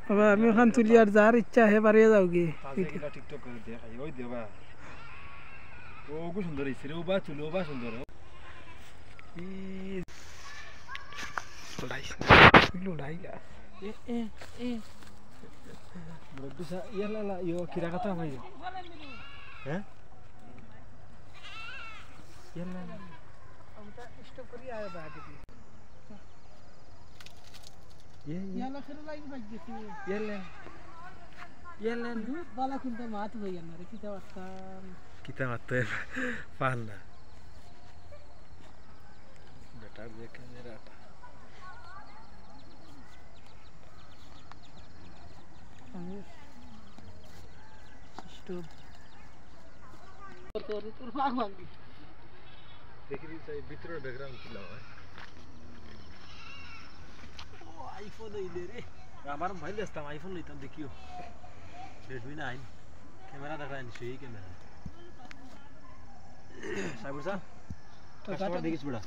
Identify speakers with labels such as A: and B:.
A: अब আমি ওখান তুলি আর যার ইচ্ছা হে বাড়িয়ে যাওগে
B: টিকটক করে দেখাই ওই দেবা ও কো সুন্দর হইছে রে ও বা চুলো বা সুন্দর ই লুড়াইলা এ বড় ইয়ালা ইয়ো কিরা কথা ভাই হ্যাঁ ইয়ালা আমটা স্টপ করি আয় বাগে দি ইয়ালা খেলা লাগি বাগেছি ইয়ালা বালা কিন্তু মাত হইয়া না রে কিতা মাত পালনা বেটার যে ক্যামেরাটা স্টপ তোর ভাগ ভাঙবি দেখি দিই ভিতরের ব্যাকগ্রাউন্ড কি লাও হয় ও আইফোন হইলে রে আমার মোবাইল আসতাম আইফোন লইতাম দেখিও Redmi 9 ক্যামেরা দেখায় নি সেই ক্যামেরা সাইবুসা কাস্টমার দেখিস বড়া